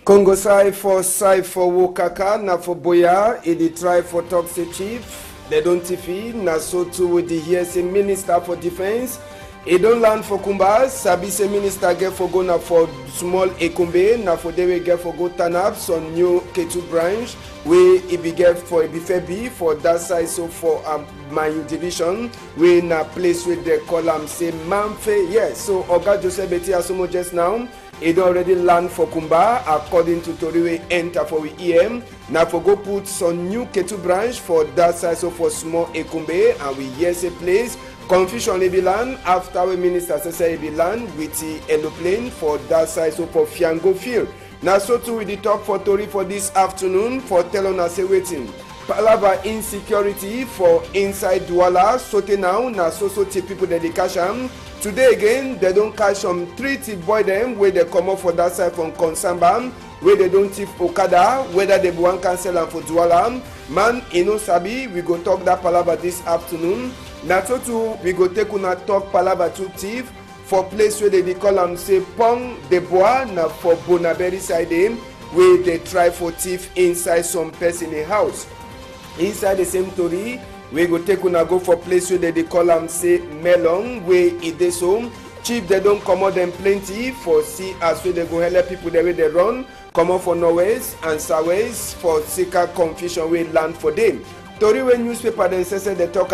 Congo side for Wokaka, na for Boya, they try for Toxic Chief, they don't tiffy, na so too with the HSA Minister for Defense. It don't land for Kumbas, Sabise Minister get for go na for small Ekumbe, na for they will get for go turn up some new K2 branch, where it be get for Ebifebi for that side, so for my division, we na place with the column say Manfe, yes, so Oga Joseph Beti Asomo just now. It already land for Kumba according to Toriwe enter for we EM. Now for go put some new K2 branch for that side, so for small Ekumbe, and we yes a place. Confusion be land after we minister say be land with the aeroplane for that side, so for Fiango Field. Now so too with the talk for Tori for this afternoon for telling us waiting. Palava insecurity for inside Douala, so now so people that they cash am. Today again, they don't catch some 3 thief boy them where they come up for that side from Konsamba, where they don't thief Okada, whether they want cancel and for Douala. Man, Sabi, we go talk that palava this afternoon. Nato too, we go take una talk palava to thief for place where they call them say Pong de Bois, na for Bonaberi side them, where they try for thief inside some person in house. Inside the same story, we go take una go for place where they call them say Melon, where it is home. Chief they don't come out them plenty for see as well they go help people the way they run, come out for Norways and Southways for seeker confusion we land for them. Tori when newspaper then say they talk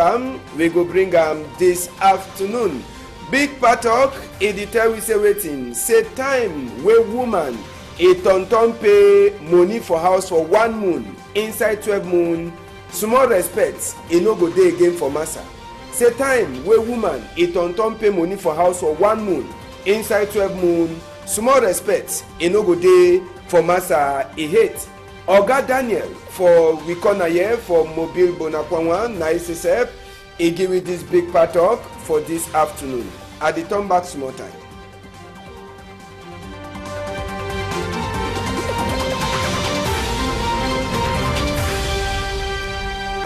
we go bring this afternoon. Big Patok, editor we say waiting. Say time where woman a ton pay money for house for 1 moon, inside 12 moon. Small respect, e no go dey again for massa. Say time wey woman e ton pay money for house for 1 moon, inside 12 moon. Small respect, e no go dey for massa. E hate. Oga Daniel for we corner here for Mobile Bonakwanwa, na SSF. E give me this big part up for this afternoon. At the turn back small time.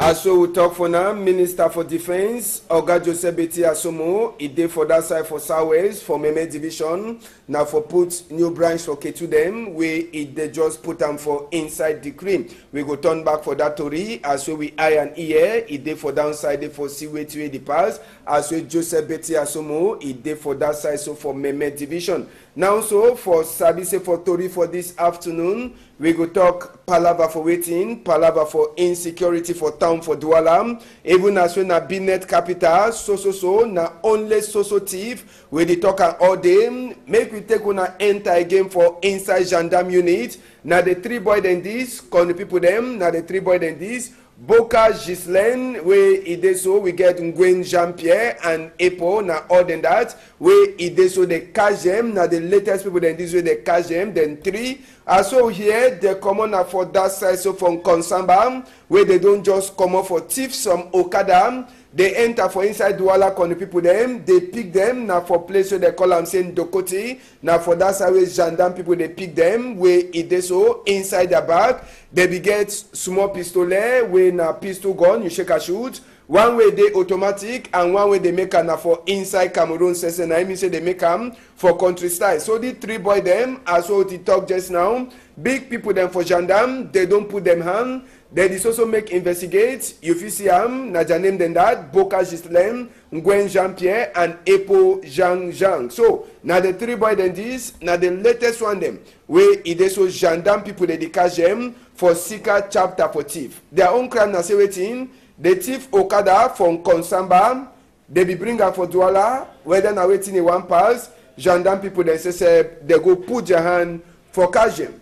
As so we talk for now, Minister for Defense, Oga Joseph Beti Asomo, he did for that side for Southwest, for Meme Division, now for put new branch for K2 them, where they just put them for inside the cream. We go turn back for that Tori, as so we eye and ear, he did for downside for see way to the pass, as so Joseph Beti Asomo, he did for that side, so for Meme Division. Now so for Sabise for Tori for this afternoon, we go talk palava for waiting, palava for insecurity for town for Douala. Even as when na Binet capital, so na only so thief. We dey talk all day. Make we take una enter again for inside gendarme unit. Na the 3 boy then this, call the people them. Na the 3 boy then this. Boka Gislaine, where it is so we get Ngwen Jean-Pierre and Epo, na all than that, where it is so they catch them, na the latest people then this way they catch them, then 3. Also here, they come on for that side, so from Konsamba, where they don't just come up for thief some Okada, they enter for inside Douala con the people them, they pick them, now for place where they call them saying Dokoti, now for that side where gendarme people they pick them, where it is so inside the bag, they be get small pistolet, where na pistol gun, you shake a shoot, one way they automatic and one way they make am for inside Cameroon session. I mean say they make am for country style. So the 3 boy them, as what he talk just now, big people them for gendarme, they don't put them hand. They dis also make investigate. You fit see am na their name than that. Boka Gislaine, Ngwen Jean-Pierre and Epo Jean. So now the 3 boy then this, now the latest one them where it is so gendarme people they catch them for Sika chapter for thief. Their own crime na say waiting. The thief Okada from Konsamba, they be bring am for Douala, whether na waiting in one pass, gendarme people they say they go put their hand for catch them.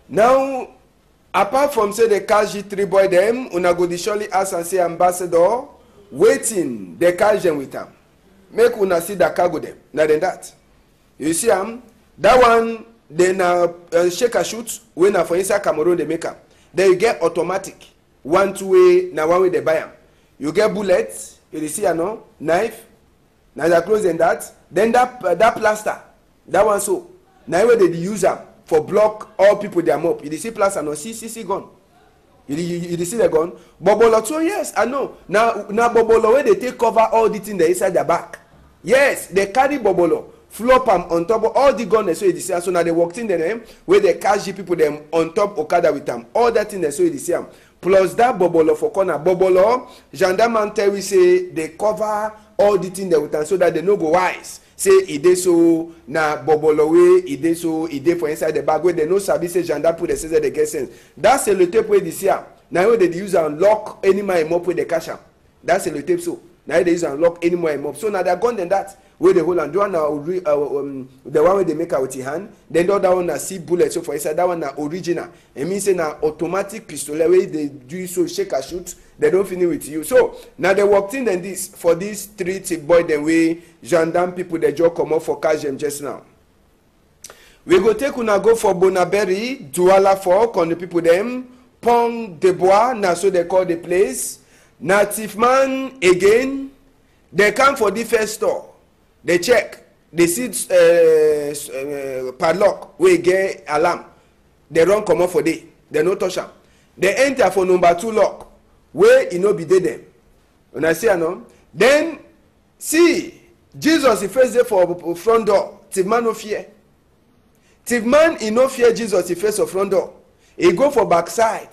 Now, apart from say they catch the 3 boy them, una go dey surely ask and say ambassador, waiting, they catch them with them. Make una see that cargo them. Now then that. You see that one, then shake a shoot, when for inside Cameroon they make them. Then you get automatic. 1 2 way, now 1 way they buy them. You get bullets, you see knife, now they close than that. Then that plaster, that one so. Now where they use them for block all people they are up. You see plaster no see gun. You see the gun. Bobolo too, yes, I know. Now Bobolo where they take cover all the things they inside their back. Yes, they carry Bobolo flop am on top of all the gunners wey you dey see am. So na they walked in dem wey dey catch the people dem on top okada with am. All that thing dem so you dey see am. Plus that bobolo for corner. Bobolo, gendarme tell we say they cover all the thing dem with am so that they no go wise. Say e dey so na bobolo wey e dey so e dey for inside the bag wey they no sabi say gendarme put the say they get sense. That sellotape wey you dey see am. Na wey they use am lock any man up wey they catch am. That sellotape so. Na they use am lock any more up. So na they gun than that. Where they hold and do one na the one where they make out with your hand. Then the other one na see bullet so for inside that one na original. It means say na automatic pistol where they do so shake and shoot. They don't finish with you. So now they walked in and this for this street boy the way gendarme people they just come up for catch them just now. We go take una go for Bonaberry, Douala Fork on the people them Pont de Bois na so they call the place. Native man again. They come for the first store. They check. They see padlock. We get alarm. They run come up for day. They no touch am. They enter for number 2 lock. Where e no be dey them. When I say no, then see Jesus he face there for front door. Thief man no fear. Thief man he no fear Jesus he face for front door. He go for backside.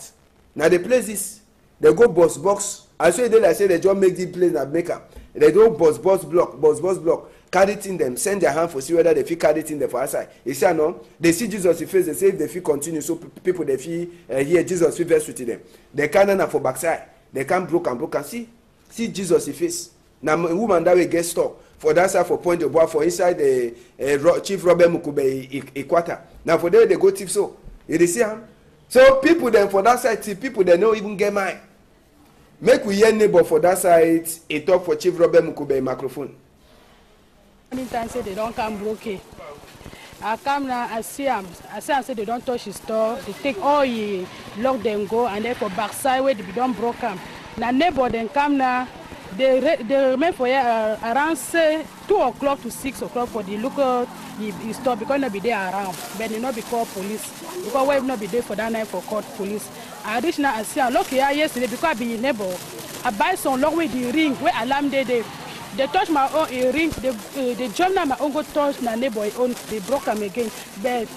Now the place is they go box. I say they like say they just make the place that make am. They do boss block. Carry it in them, send their hand for see whether they feel carry it in them for outside. You see, no, they see Jesus' face, they say if they feel continue, so people they feel hear Jesus feel verse with them. They can't for backside, they can't broke and see Jesus' face. Now woman that will get stuck for that side for Point de Bois for inside the Chief Robert Mukube Equator. Now for there they go tip so. You see, so people then for that side, people they don't even get mine. Make we hear neighbor for that side a talk for Chief Robert Mukube microphone. Many times say they don't come broken. I come now, I see them say they don't touch his store. They take all he lock them go and then for backside where they don't broke them. Now neighbor then come now, they remain for here around say 2 o'clock to 6 o'clock for the local he store because not be there around. But they not be called police. Because we not be there for that night for court police. I reach now I see a lock here yesterday because I be neighbor. I buy some long with the ring where alarm they touch my own ring, they jump now my own go touch my neighbor own, they broke them again. But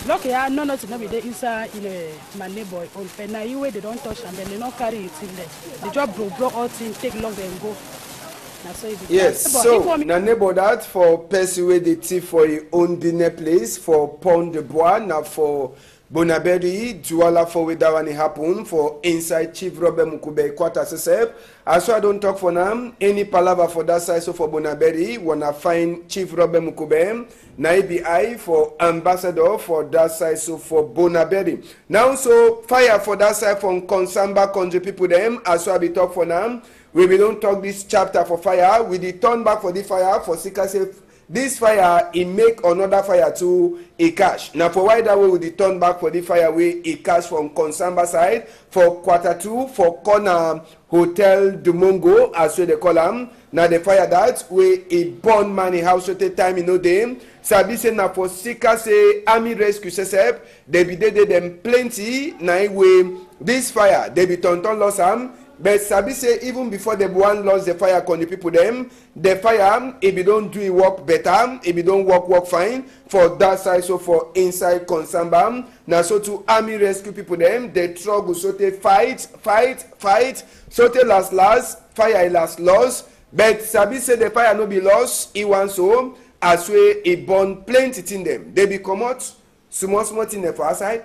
look here, no not be there inside in my neighbor own. But now you way they don't touch them, then they don't carry it in there. They just broke all things, take long and go. So yes, so na neighbor that for person where they thief for your own dinner place for Pont de Bois, now for Bonaberry, Douala for where that one happen for inside Chief Robert Mukube Equator Sesep. As so I don't talk for now, any palaver for that side so for Bonaberry, wanna find Chief Robert Mukube, Naibi for ambassador for that side so for Bonaberry. Now so fire for that side from Konsamba country people them, as so I be talk for now. We don't talk this chapter for fire. We did turn back for the fire for Sika say this fire it make another fire to a cash. Now for why that way we did turn back for the fire way a cash from Konsamba side for Q2 for corner Hotel Dumongo as so they call them. Now the fire that way a born money house at the time you know them. Sabi say na for Sika say army rescue sesep they be dead them plenty. Now way this fire they be turn lost am. But Sabi say even before the one lost the fire on the people them, the fire if you don't do it work better, if you don't work fine for that side so for inside Konsamba. Now so to army rescue people them, they struggle so they fight, so they last fire last lost. But Sabi say the fire no be lost, he wants so as way he burn plenty in them. They be come out small thing there for outside.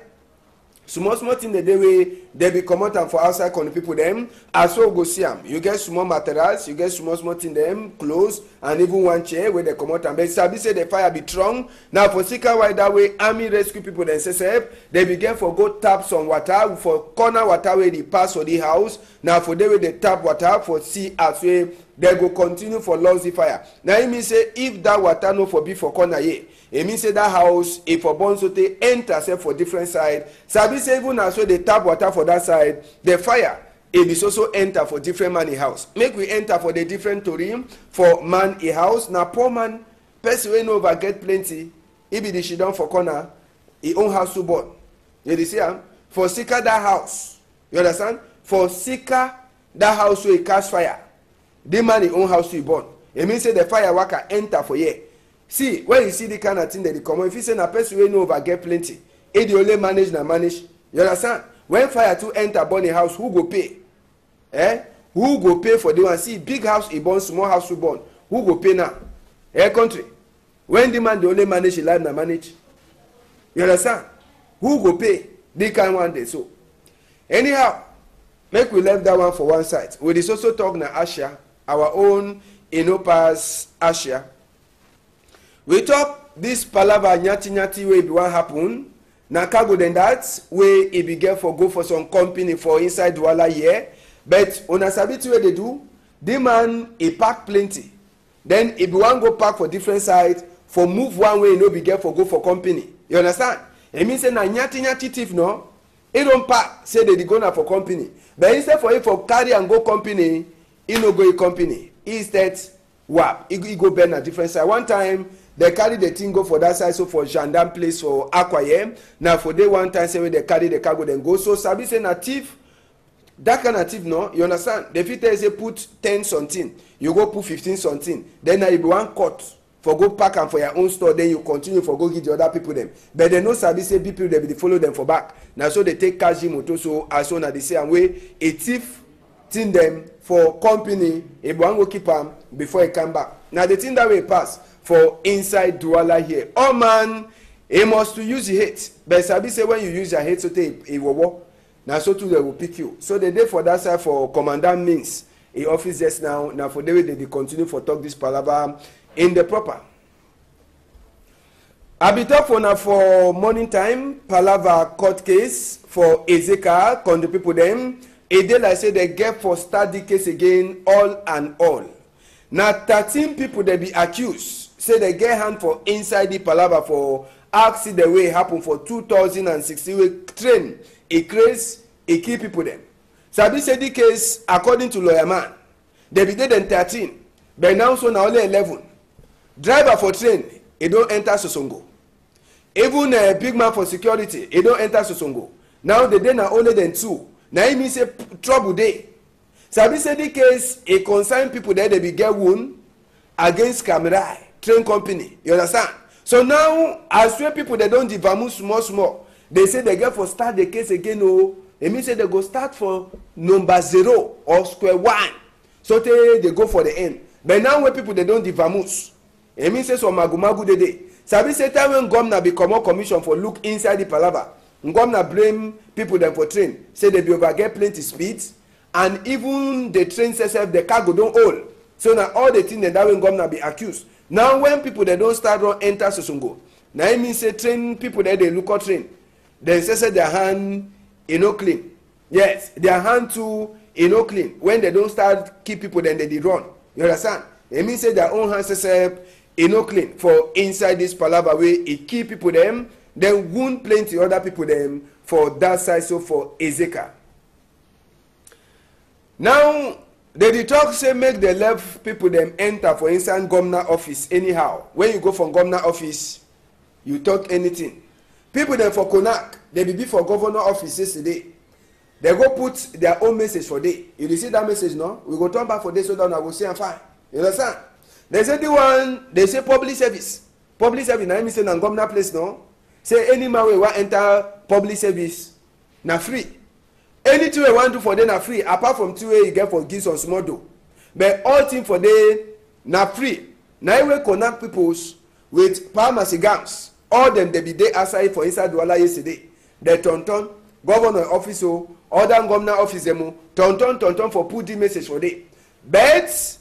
Small thing the day way they be come out and for outside con the people them as well go see them. You get small materials, you get small thing them, clothes and even one chair where they come out and but Sabi say the fire be strong. Now for Sika why that way army rescue people then say they begin for go tap some water for corner water where they pass for the house. Now for the way they tap water for see as way they go continue for lose the fire. Now it means say if that water no for be for corner here. It means say that house if for born so they enter say for different side. Sabi say even as so they tap water for that side, the fire it is also enter for different man in house. Make we enter for the different torim for man in house. Now poor man, person wey no over get plenty. If it is she down for corner, he own house to born. You see am? For Sika that house, you understand? For Sika that house where he catch fire, the man he own house to born. It means say the fire worker enter for here. see when you see the kind of thing that they come on, if you say na person wey no over get plenty, e dey only manage na manage. You understand? When fire to enter burn a house, who go pay? Who go pay for the one? See, big house e burn, small house e burn. Who go pay now? Country. When the man dey only manage, life na manage. You understand? Who go pay? The kind one day. So, anyhow, make we left that one for one side. We dey also talk na Asia, our own Inopas Asia. We talk this palava nyati wey be wan happen. Na cargo than that wey e be get for go for some company for inside Douala here. But una sabi wey dey do, the man e pack plenty. Then e be wan go pack for different side for move one way e no be get for go for company. You understand? E mean say na nyati thief no. E don pack say they dey go na for company. But instead for him for carry and go company, e no go a company. Instead, wap, e go burn na different side. One time they carry the thing go for that side, so for gendarme place for Akwaye. Now for day one time say when they carry the cargo then go. So sabi say na thief, that kind of thief no, you understand? The fit tell say put 10 something, you go put 15 something. Then now you be one cut for go pack and for your own store, then you continue for go give the other people them. But they no sabi say people they be follow them for back. Now so they take cash motor, so as soon as they say and way a thief thing them for company, a one go keep them before he come back. Now the thing that way pass for inside Douala here. Oh man, he must to use the hate. But sabi say when you use your hate, so take a war. Now so too they will pick you. So the day for that side for commandant means a office just now. Now for the way they continue for talk this palaver in the proper. I be talk for now for morning time palaver court case for Ezeka con the people them. A day like say they get for start the case again all and all. Now 13 people they be accused. Say they get hand for inside the palaver for accident way happen for 2016 wey train e craze e kill people them. Sabi say the case according to lawyer man, they be dead 13, but now so now only 11. Driver for train, he don't enter Sosongo. Even a big man for security, he don't enter Sosongo. Now the day now only than 2. Now he mean say trouble day. Sabi say the case e concern people that they be get wound against Camerai train company. You understand? So now as well people they don't devamu small. They say they get for start the case again. Oh, it means say they go start for number 0 or square 1. So they go for the end. But now when people they don't devamus, it means say so magumagu de. Sabi say time when governor become more commission for look inside the palava. Governor blame people them for train. Say they be over get plenty speeds. And even the train self, the cargo don't hold. So now all the things that when governor be accused. Now when people they don't start run enter Sosongo. Now it means say train people that they look at train. Then say their hand no clean. Yes, their hand too no clean. When they don't start keep people then they run. You understand? It means say their own hands self no clean for inside this palava way it keep people them, then wound plenty other people them for that side so for Ezeka. Now they talk say make the left people them enter for inside governor office anyhow. When you go from governor office, you talk anything. People them for Konak, they be for governor office yesterday. They go put their own message for day. You see that message, no? We go turn back for day so that I will say I'm fine. You understand? They say the one, they say public service. Public service, now I mean say na governor place, no? Say any man we want enter public service, na free. Anything we want to do for them na free, apart from 2 you get for give some small dough. But all thing for them na free. Now we connect peoples with pharmacy gams. All them they be there outside for inside Douala yesterday. They turn governor office or other governor office them turn for put the message for them. But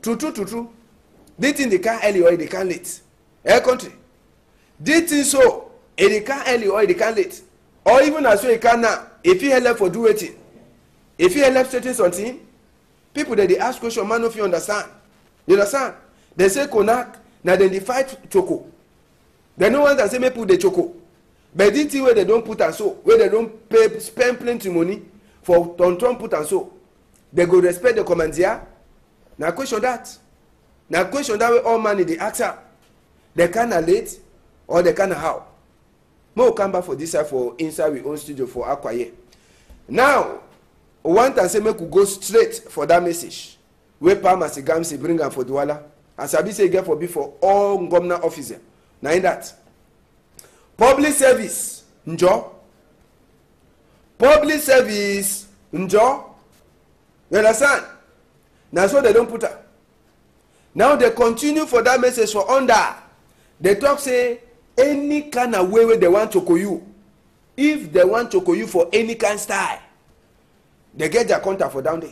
true. They think they can't early or they can't late. Air country. They think so. They can't early or they can't late. Or even as well you can now. If you help for do it, if you help certain something, people that they ask question, man, if you understand. You understand? They say Konak, now then they fight Choco. They no one that say me put the Choco. But this thing where they don't put and so, where they don't spend plenty money for Tonton put and so, they go respect the commandier. Now question that. Now question that way all money they ask her. They kinda late or they kinda how. More come back for this side for inside we own studio for Akwaye. Now, one time say make we go straight for that message. Where Pharmacy Gamsi bring am for Douala. As I say, get for be for all government officers. Now in that. Public service, njo. Public service, njo. You understand? Now so they don't put her. Now they continue for that message for under. They talk say any kind of way they want to call you. If they want to call you for any kind of style, they get their contact for down there.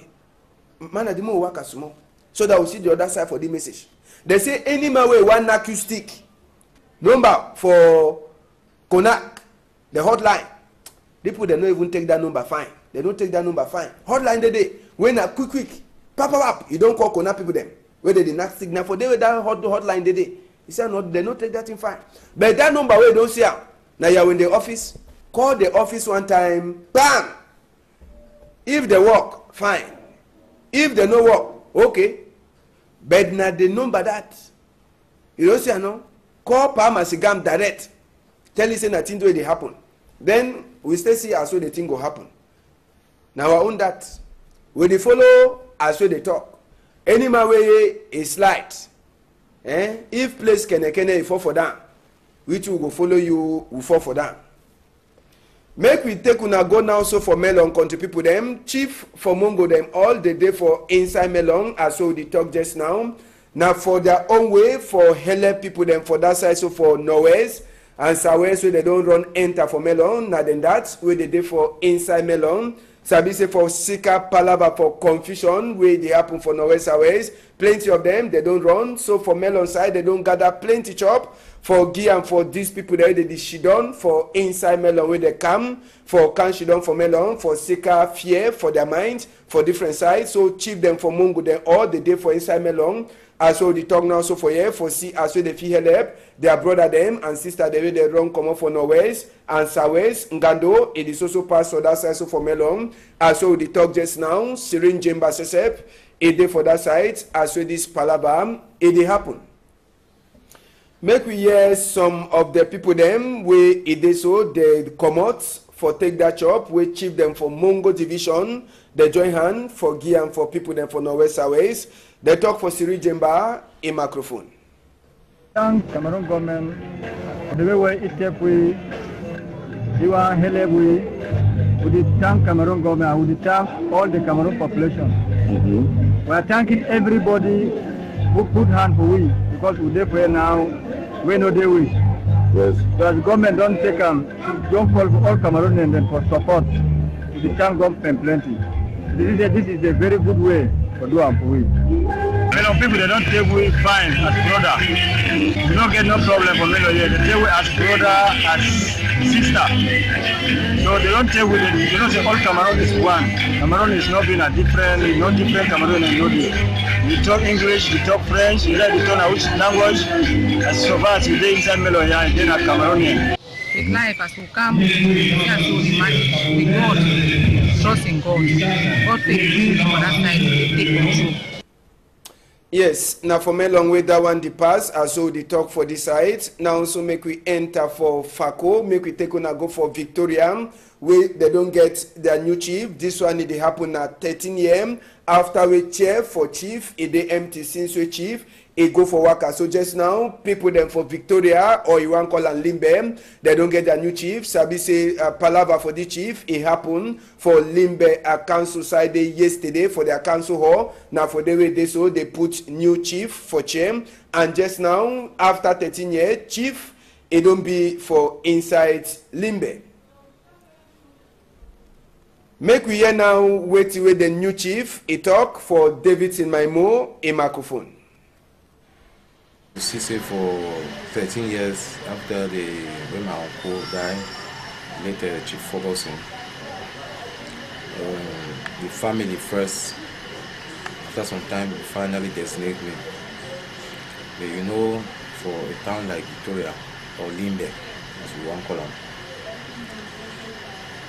Man, I didn't work as small. So that we see the other side for the message. They say any man way one knock you stick. Number for Konak, the hotline. People they don't even take that number fine. They don't take that number fine. Hotline the day. When a quick. Pop. You don't call Konak people them. Where they did not signal for they were that hotline the day. He said no, they don't take that in fine. But that number where don't see how. Now you're in the office. Call the office one time. Bam! If they work, fine. If they no work, okay. But now the number that. You don't see no? Call Pharmacy-Gam direct. Tell you say nothing to it happen. Then we still see as well the thing will happen. Now I own that. When they follow as well they talk. Any man way is slight. If place can fall for them, which will go follow you will fall for them. Make we take una go now so for Melon country people them. Chief for Mongo them all the day for inside Melon as so they talk just now. Now for their own way for help people them for that side so for Norwest and Southwest so they don't run enter for Melon. Now then that's where they day for inside Melon. Sabi say for Sika Palava for confusion where they happen for Norwest Southwest. Plenty of them they don't run. So for Melon side they don't gather plenty chop. For Guy and for these people there, they did Shidon for inside Melon where they come. For Can Shidon for Melon, for Sika Fear for their minds, for different sides. So chief them for Mungu then all the day for inside Melon. As well the talk now so for here, for see as well the fee help, their brother them and sister the way they run come up for Norwest and Southwest, Ngando, it is also passed for that side so for Melon. As well the talk just now, Syringe Jemba Sesep, it day for that side, as well this Palabam, it dey happen. Make we hear some of the people them where it is so they come out for take that job. We chief them for Mongo division. They join hand for Guy and for people them for Norwest Southwest. They talk for Siri Jemba in microphone. Thank Cameroon government the way it kept we want help we would thank Cameroon government. I would thank all the Cameroon population. We are thanking everybody who put hand for we because we there now. We know they will. Yes. So as the government don't take don't call for all Cameroonians and for support. We thank government plenty. This is a very good way for do and for we. People they don't take we fine as brother. We don't get no problem for Melo here. They take we as brother, as sister. So they don't take we. They don't say all Cameroon is one. Cameroon is not being a different, no different Cameroon and no different. We talk English, we talk French, we like to talk which language. As so far as we dey inside Melo here, and then a Cameroonian. With life as we come, we have to manage with God, trust in God. God will bring for that side to take control. Yes, now for me long way that one the pass, as so the talk for this side. Now also make we enter for Fako, make we take on a go for Victoria, where they don't get their new chief. This one it happen at 13 a.m. After we chair for chief, it they empty since we chief. It go for worker. So just now, people them for Victoria or you want call and Limbe, they don't get their new chief. Sabi say palava for the chief. It happened for Limbe council side yesterday for their council hall. Now for the way they so they put new chief for chair. And just now, after 13 years, chief, it don't be for inside Limbe. Make we hear now wait with the new chief. He talk for Davidson Maimo a microphone. CC for 13 years after when my uncle died, later Chief Ferguson. The family first, after some time, finally designate me. But you know, for a town like Victoria or Limbe, as we want to call them,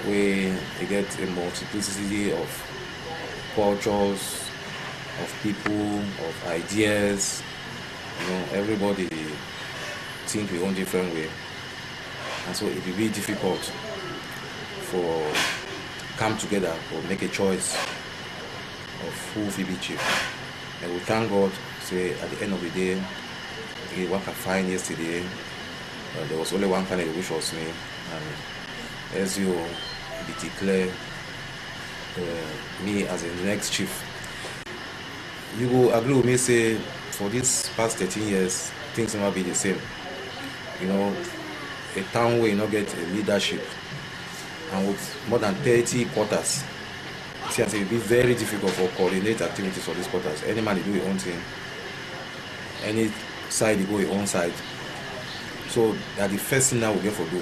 we get a multiplicity of cultures, of people, of ideas. You know, everybody think we own different way, and so it will be difficult for come together or make a choice of who will be chief. And we thank God say at the end of the day, the work I find yesterday, there was only one candidate, which was me, and as you declare me as the next chief. You will agree with me, say, for these past 13 years, things will not be the same. You know, a town where you not get a leadership, and with more than 30 quarters, see, it will be very difficult for coordinate activities for these quarters. Any man, do your own thing. Any side, you go your own side. So that the first thing now we get for do.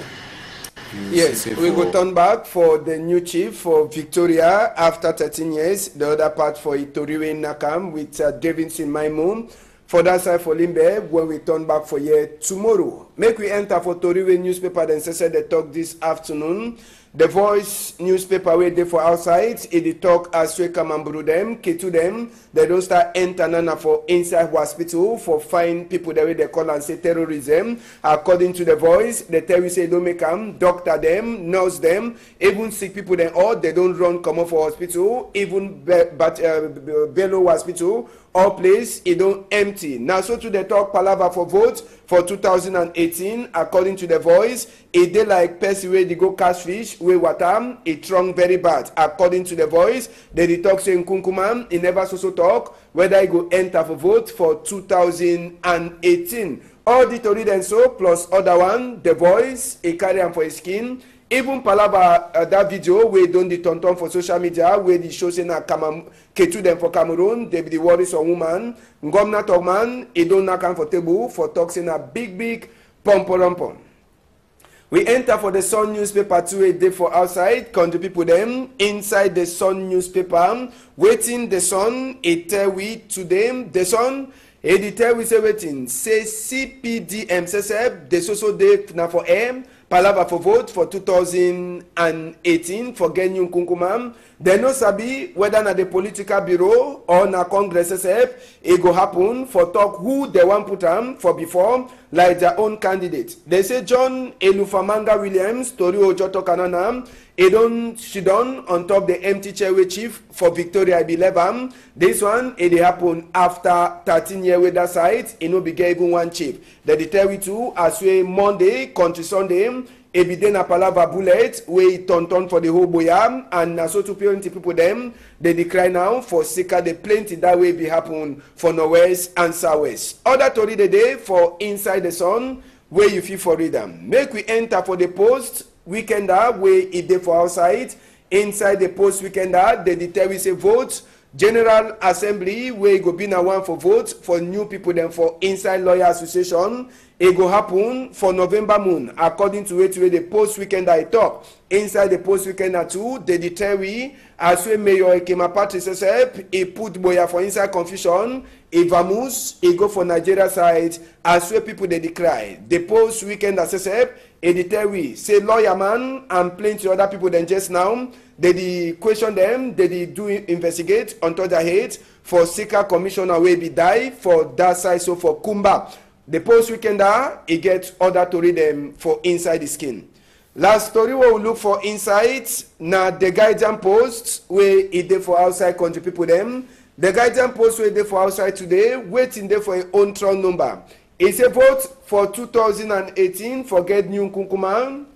Yes, we go turn back for the new chief for Victoria after 13 years. The other part for Itoriwe Nakam with Davidson Maimum. For that side for Limbe, when we turn back for here tomorrow. Make we enter for Toriwe newspaper, then say they talk this afternoon. The Voice newspaper where they for outside, it talk as we come and brew them, to them. They don't start entering for inside hospital for find people the way they call and say terrorism. According to The Voice, they tell you say don't make them, doctor them, nurse them, even sick people then all they don't run come up for hospital, even below hospital. All place, it don't empty. Now, so to the talk palaver for vote for 2018, according to The Voice, it dey like person where they go catch fish, where water, it trunk very bad. According to The Voice, they talk saying Kunkuman, he never so talk, whether he go enter for vote for 2018. All the Tori then so, plus other one, The Voice, he carry am for his skin. Even palaba that video where don't the tonton for social media where the show say na Ketu them for Cameroon, they be the worries on woman. Ngomna Togman, he don't knock for table for talk saying a big pom. We enter for the Sun newspaper 2 a day for outside, country people them inside the Sun newspaper, waiting the Sun, it tell we to them, the Sun. Editor we say waiting, say CPDM CSF, the so day now for M. Palava for vote for 2018 for Genyun Kunkumam. They no sabi whether na the political bureau or na Congress SF it go happen for talk who they want put am for before like their own candidate. They say John Elufamanga Williams, Tori Ojoto Kanana, she done on top the empty chairway chief for Victoria Ibilebam. This one it happen after 13 years with that side. It no be even one chief. They tell we too as we Monday, country Sunday. Ebidena palava bullet we turn for the whole boyam and so to plenty people them they decry now for sika the plenty that way be happen for northwest and southwest. Other Tori the day for inside the sun where you feel for read them. Make we enter for the post weekender where it day for outside inside the post weekender they tell we say vote General Assembly where go be na one for vote for new people then for inside lawyer association. It go happen for November moon according to where the post weekend I talk. Inside the post weekend too, they determine we as we Mayor Ekema Patrice Sep, he put boya for inside confusion. He vamoose, he go for Nigeria side as we people they decry. The post weekend SSF, he determine we say lawyer man and plenty other people than just now. They question them, they do investigate on top their head for Sika Commissioner where be die for that side so for Kumba. The post weekender, he get other to read them for inside the skin. Last story we will look for inside, now the guidance post where it dey for outside country people them. The guidance post where they for outside today, waiting there for a own tron number. It's a vote for 2018 for get new Kunkuman.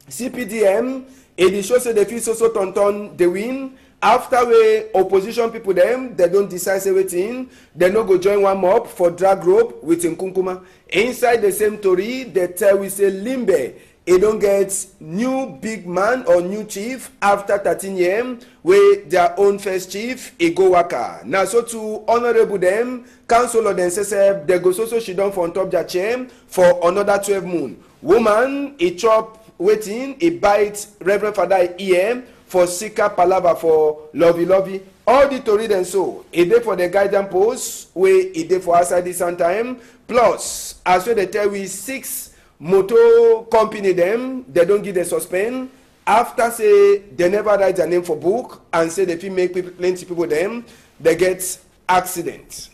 CPDM, it shows the feel so tonton the win. After we opposition people them, they don't decide everything. They no go join one mob for drag rope with Nkunkuma. Inside the same story, they tell we say Limbe, it don't get new big man or new chief after 13 years with their own first chief, it go waka. Now so to honorable them, council of them say they go so she done for on top their chair for another 12 moon. Woman, it chop waiting, it bite Reverend Father ear. For Sika Palava for lovey. All the Tori and so. A day for the guidance post, where a day for outside this time. Plus, as well they tell we 6 motor company them, they don't give the suspend. After say they never write their name for book and say they feel make people, plenty people them, they get accident.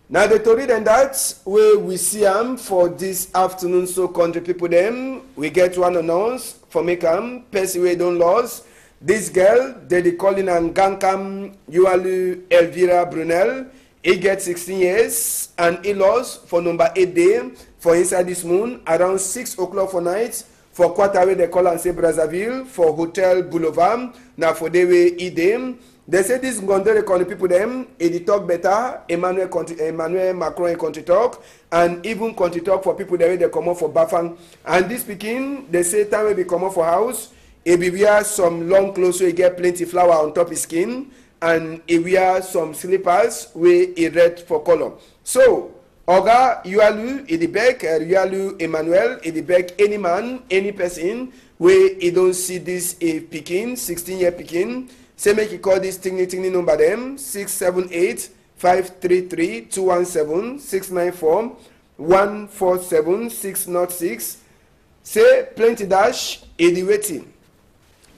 Now the Tori then that where we see them for this afternoon so country people them, we get one announce for make them, person we don't lose. This girl, they calling and Gankam Yualu Elvira Brunel, He gets 16 years and he lost for number 8 day for inside this moon around 6 o'clock for night for Kwataway they call and say Brazzaville for Hotel Boulevard. Now for the way he dem. They say this Gondere country people them, they talk better, Emmanuel Macron country talk, and even country talk for people that they come up for Bafang. And this speaking, they say time will be come up for house, he be wear some long clothes so he get plenty flour on top his skin, and he wear some slippers where he red for color. So, Oga Yualu Idibek, Yualu Emmanuel Idibek, any man, any person, where he don't see this a Pekin, 16-year Pekin, say make you call this tingly number them 678-533-217-694-147-606. Say plenty dash et the waiting.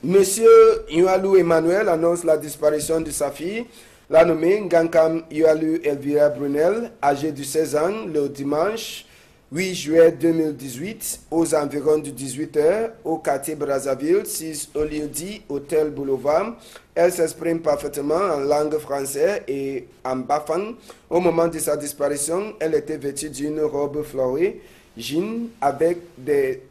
Monsieur Yualu Emmanuel annonce la disparition de sa fille, la nommée Ngankam Yualu Elvira Brunel, âgée de 16 ans, le dimanche 8 juillet 2018, aux environs de 18h, au quartier Brazzaville, 6 Oliodi, Hôtel Boulevard. Elle s'exprime parfaitement en langue française et en bafang. Au moment de sa disparition, elle était vêtue d'une robe florée, jean, avec des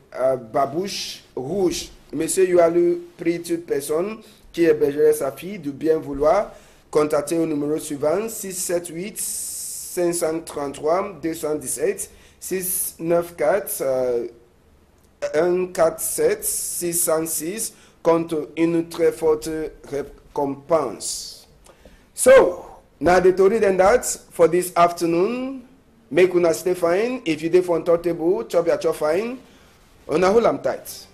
babouches rouges. Monsieur Yualu prie toute personne qui hébergerait sa fille de bien vouloir contacter au numéro suivant 678 533 217 694 147 606 contre une très forte récompense. So, now the story than that for this afternoon. Make una stay fine. If you dey for on top table, chop your chop fine. Una hold am tight.